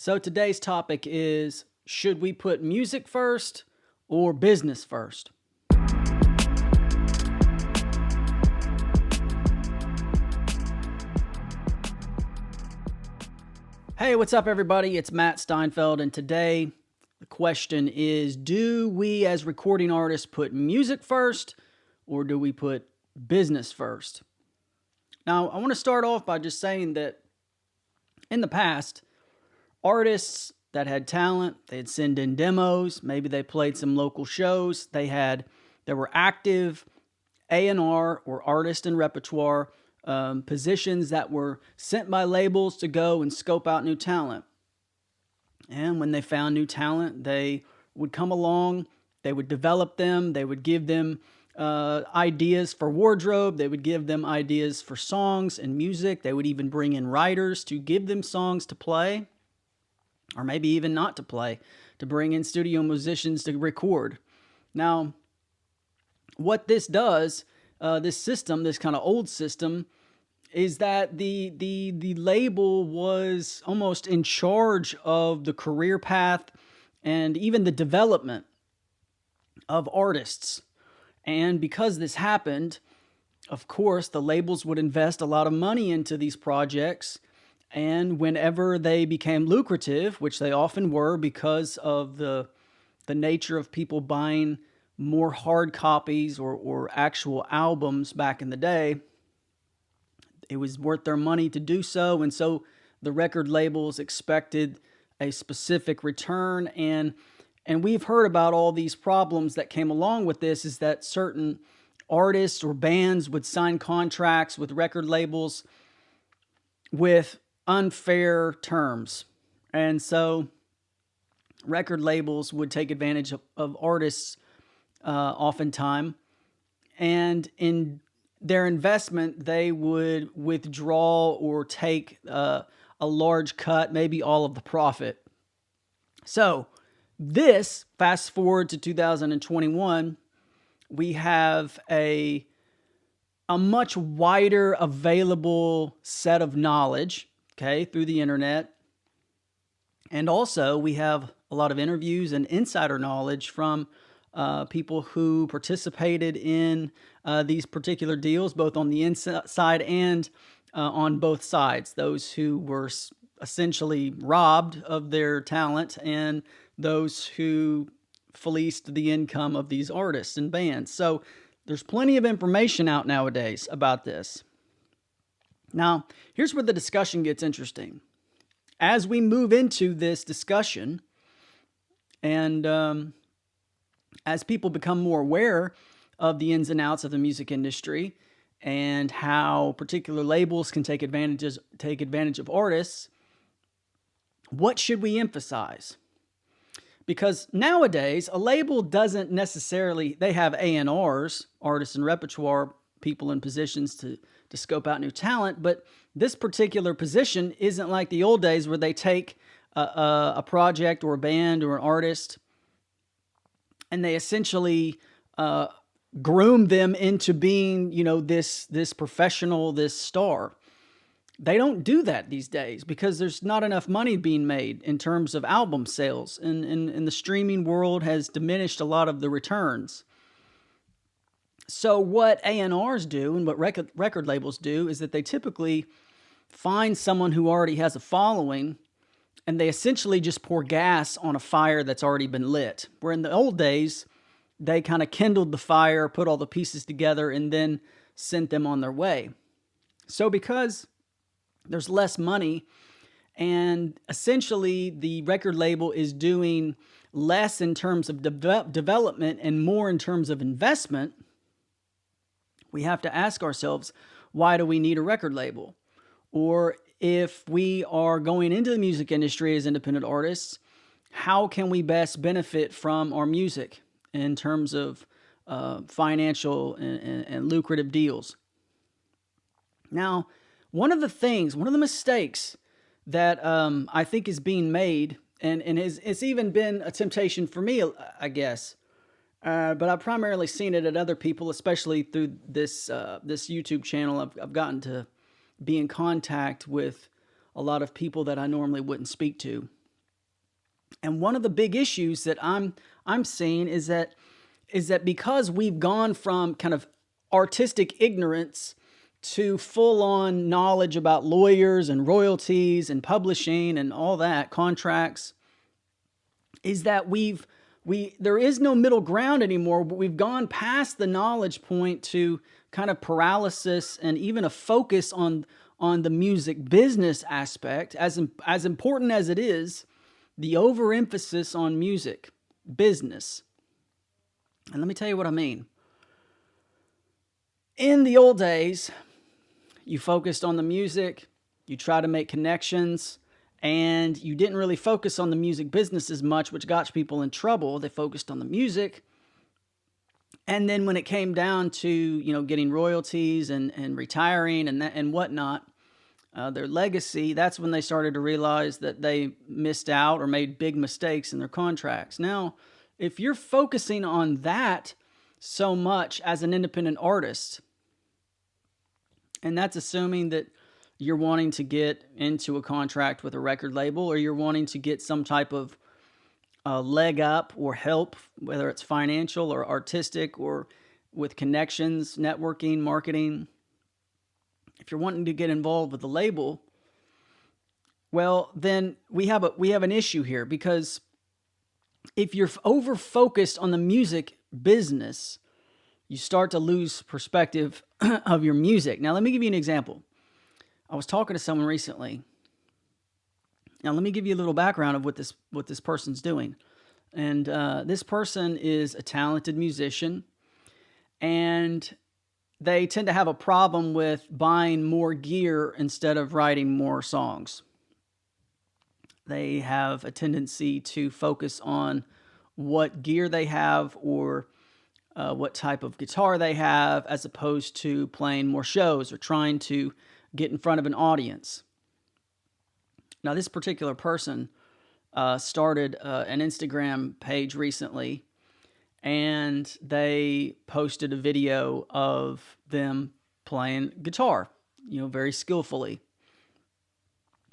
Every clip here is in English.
So today's topic is, should we put music first or business first? Hey, what's up everybody? It's Matt Steinfeld, and today the question is, do we as recording artists put music first or do we put business first? Now, I want to start off by just saying that in the past, artists that had talent, they'd send in demos, maybe they played some local shows, there were active A&R or artist and repertoire positions that were sent by labels to go and scope out new talent. And when they found new talent, they would come along, they would develop them, they would give them ideas for wardrobe, they would give them ideas for songs and music, they would even bring in writers to give them songs to play, or maybe even not to play, to bring in studio musicians to record. Now, what this does, this system, this kind of old system, is that the label was almost in charge of the career path and even the development of artists. And because this happened, of course, the labels would invest a lot of money into these projects. And whenever they became lucrative, which they often were because of the nature of people buying more hard copies or actual albums back in the day, it was worth their money to do so. And so the record labels expected a specific return. And we've heard about all these problems that came along with this, is that certain artists or bands would sign contracts with record labels with unfair terms. And so record labels would take advantage of artists oftentimes, and in their investment, they would withdraw or take a large cut, maybe all of the profit. So this, fast forward to 2021, we have a much wider available set of knowledge, okay, through the internet. And also we have a lot of interviews and insider knowledge from people who participated in these particular deals, both on the inside and on both sides. Those who were essentially robbed of their talent and those who fleeced the income of these artists and bands. So there's plenty of information out nowadays about this. Now, here's where the discussion gets interesting. As we move into this discussion, and as people become more aware of the ins and outs of the music industry and how particular labels can take advantage of artists, what should we emphasize? Because nowadays, a label doesn't necessarily, they have A&Rs, artists and repertoire people in positions to scope out new talent, but this particular position isn't like the old days where they take a project or a band or an artist and they essentially groom them into being, this professional, this star. They don't do that these days because there's not enough money being made in terms of album sales, and the streaming world has diminished a lot of the returns. So what A&Rs do and what record labels do is that they typically find someone who already has a following, and they essentially just pour gas on a fire that's already been lit. Where in the old days, they kind of kindled the fire, put all the pieces together, and then sent them on their way. So because there's less money, and essentially the record label is doing less in terms of development and more in terms of investment, we have to ask ourselves, why do we need a record label? Or if we are going into the music industry as independent artists, how can we best benefit from our music in terms of financial and lucrative deals? Now, one of the mistakes that I think is being made, and it's even been a temptation for me, I guess, but I've primarily seen it at other people, especially through this YouTube channel. I've gotten to be in contact with a lot of people that I normally wouldn't speak to. And one of the big issues that I'm seeing is that because we've gone from kind of artistic ignorance to full-on knowledge about lawyers and royalties and publishing and all that, contracts, is that there is no middle ground anymore, but we've gone past the knowledge point to kind of paralysis and even a focus on the music business aspect. As important as it is, the overemphasis on music business. And let me tell you what I mean. In the old days, you focused on the music, you try to make connections, and you didn't really focus on the music business as much, which got people in trouble. They focused on the music. And then when it came down to, getting royalties and retiring and whatnot, their legacy, that's when they started to realize that they missed out or made big mistakes in their contracts. Now, if you're focusing on that so much as an independent artist, and that's assuming that you're wanting to get into a contract with a record label, or you're wanting to get some type of leg up or help, whether it's financial or artistic or with connections, networking, marketing. If you're wanting to get involved with the label, well, then we have an issue here, because if you're over focused on the music business, you start to lose perspective of your music. Now, let me give you an example. I was talking to someone recently. Now, let me give you a little background of what this person's doing. And this person is a talented musician, and they tend to have a problem with buying more gear instead of writing more songs. They have a tendency to focus on what gear they have or what type of guitar they have, as opposed to playing more shows or trying to get in front of an audience. Now, this particular person started an Instagram page recently, and they posted a video of them playing guitar, very skillfully.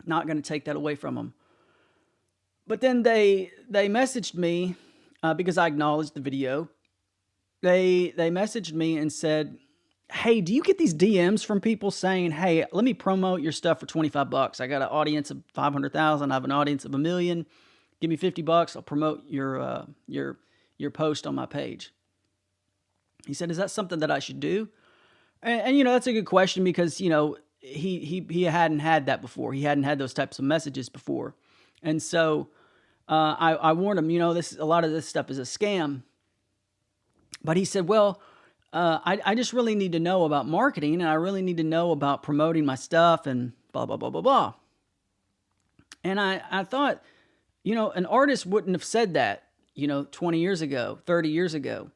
Not going to take that away from them. But then they messaged me because I acknowledged the video. They messaged me and said, "Hey, do you get these DMs from people saying, 'Hey, let me promote your stuff for $25. I got an audience of 500,000. I have an audience of 1 million. Give me $50. I'll promote your post on my page.'" He said, "Is that something that I should do?" And that's a good question, because he hadn't had that before. He hadn't had those types of messages before, and so I warned him. A lot of this stuff is a scam. But he said, "Well, I just really need to know about marketing, and I really need to know about promoting my stuff and blah, blah, blah, blah, blah." And I thought, an artist wouldn't have said that, 20 years ago, 30 years ago.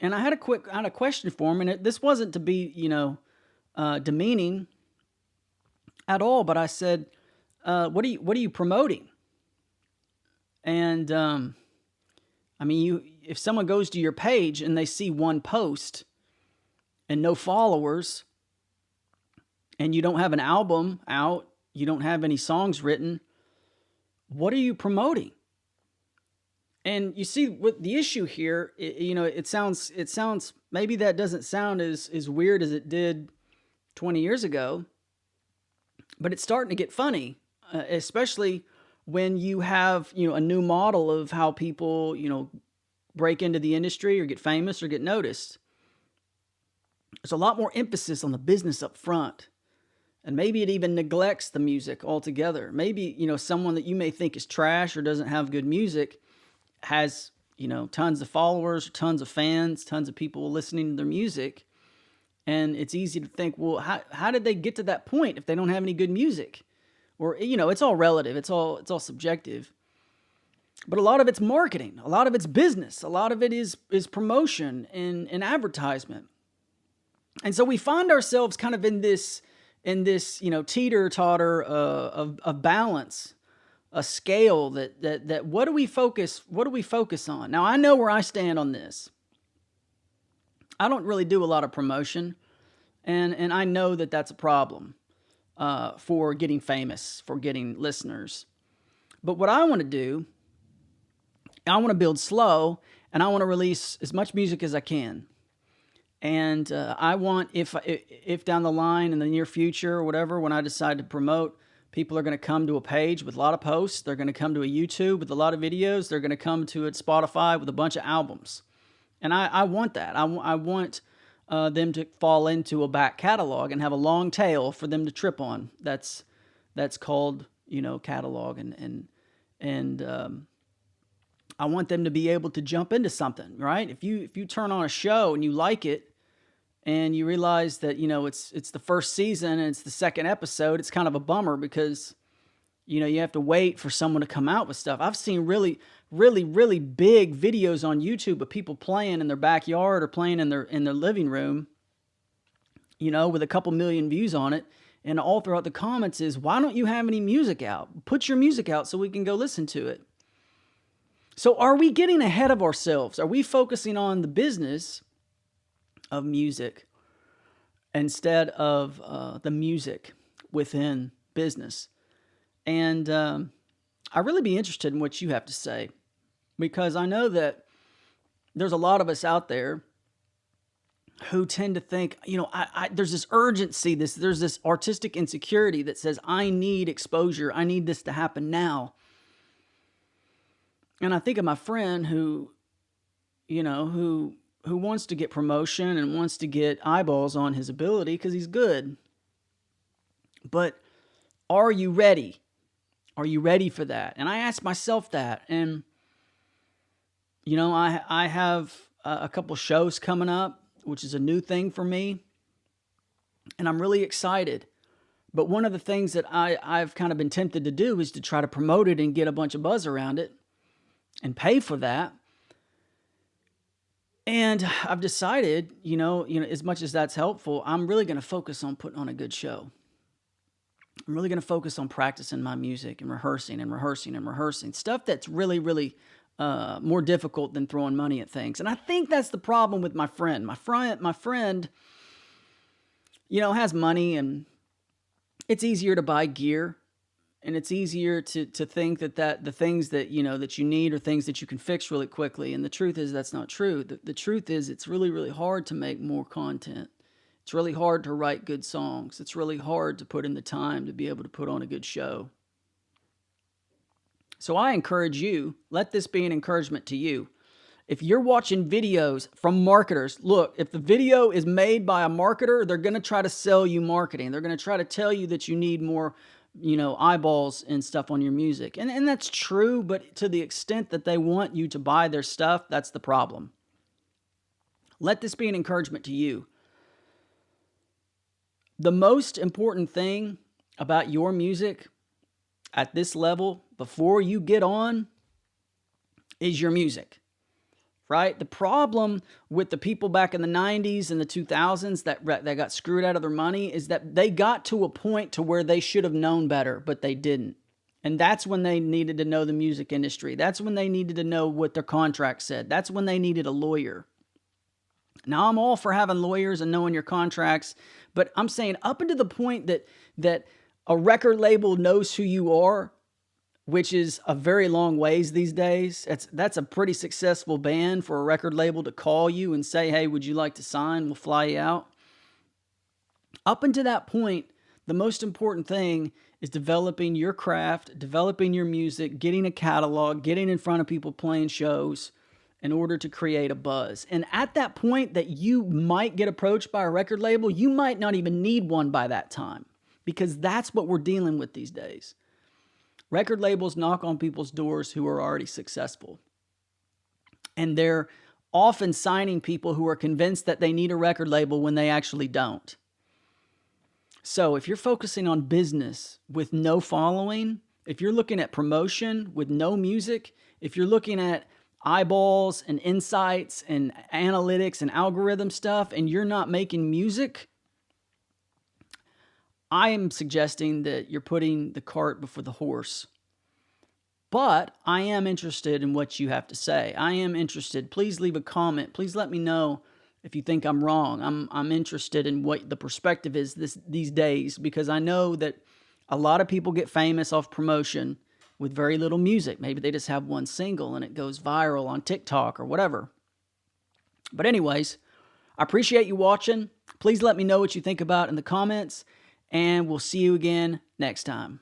And I had a question for him, and this wasn't to be, demeaning at all, but I said, what are you promoting? And, if someone goes to your page and they see one post and no followers, and you don't have an album out, you don't have any songs written, what are you promoting? And you see, what the issue here, it sounds maybe that doesn't sound as weird as it did 20 years ago, but it's starting to get funny, especially when you have, a new model of how people, break into the industry or get famous or get noticed. There's a lot more emphasis on the business up front. And maybe it even neglects the music altogether. Maybe, someone that you may think is trash or doesn't have good music has, tons of followers, tons of fans, tons of people listening to their music. And it's easy to think, well, how did they get to that point if they don't have any good music? Or, it's all relative. It's all subjective. But a lot of it's marketing. A lot of it's business. A lot of it is promotion and advertisement. And so we find ourselves kind of in this teeter-totter of balance, a scale that what do we focus on? Now, I know where I stand on this. I don't really do a lot of promotion, and I know that that's a problem for getting famous, for getting listeners. But what I want to do, I want to build slow, and I want to release as much music as I can. And I want, if down the line in the near future or whatever, when I decide to promote, people are going to come to a page with a lot of posts. They're going to come to a YouTube with a lot of videos. They're going to come to a Spotify with a bunch of albums. And I want that. I want them to fall into a back catalog and have a long tail for them to trip on. That's called, catalog. And I want them to be able to jump into something, right? If you turn on a show and you like it, and you realize that, it's the first season and it's the second episode, it's kind of a bummer because, you have to wait for someone to come out with stuff. I've seen really, really, really big videos on YouTube of people playing in their backyard or playing in their living room, with a couple million views on it. And all throughout the comments is, why don't you have any music out? Put your music out so we can go listen to it. So are we getting ahead of ourselves? Are we focusing on the business of music instead of the music within business? And I'd really be interested in what you have to say, because I know that there's a lot of us out there who tend to think, there's this urgency, there's this artistic insecurity that says, I need exposure, I need this to happen now. And I think of my friend who wants to get promotion and wants to get eyeballs on his ability because he's good. But are you ready? Are you ready for that? And I ask myself that. And, I have a couple shows coming up, which is a new thing for me. And I'm really excited. But one of the things that I've kind of been tempted to do is to try to promote it and get a bunch of buzz around it and pay for that. And I've decided, as much as that's helpful, I'm really going to focus on putting on a good show. I'm really going to focus on practicing my music and rehearsing and rehearsing and rehearsing. Stuff that's really, really more difficult than throwing money at things. And I think that's the problem with my friend. My friend, has money, and it's easier to buy gear. And it's easier to think that the things that, that you need are things that you can fix really quickly. And the truth is that's not true. The truth is it's really, really hard to make more content. It's really hard to write good songs. It's really hard to put in the time to be able to put on a good show. So I encourage you, let this be an encouragement to you. If you're watching videos from marketers, look, if the video is made by a marketer, they're going to try to sell you marketing. They're going to try to tell you that you need more eyeballs and stuff on your music. And that's true, but to the extent that they want you to buy their stuff, that's the problem. Let this be an encouragement to you. The most important thing about your music at this level, before you get on, is your music. Right? The problem with the people back in the 90s and the 2000s that got screwed out of their money is that they got to a point to where they should have known better, but they didn't. And that's when they needed to know the music industry. That's when they needed to know what their contract said. That's when they needed a lawyer. Now, I'm all for having lawyers and knowing your contracts, but I'm saying up until the point that a record label knows who you are, which is a very long ways these days. That's a pretty successful band for a record label to call you and say, hey, would you like to sign? We'll fly you out. Up until that point, the most important thing is developing your craft, developing your music, getting a catalog, getting in front of people playing shows in order to create a buzz. And at that point that you might get approached by a record label, you might not even need one by that time, because that's what we're dealing with these days. Record labels knock on people's doors who are already successful. And they're often signing people who are convinced that they need a record label when they actually don't. So if you're focusing on business with no following, if you're looking at promotion with no music, if you're looking at eyeballs and insights and analytics and algorithm stuff and you're not making music, I am suggesting that you're putting the cart before the horse. But I am interested in what you have to say. I am interested. Please leave a comment. Please let me know if you think I'm wrong. I'm interested in what the perspective is these days, because I know that a lot of people get famous off promotion with very little music. Maybe they just have one single and it goes viral on TikTok or whatever. But anyways, I appreciate you watching. Please let me know what you think about in the comments, and we'll see you again next time.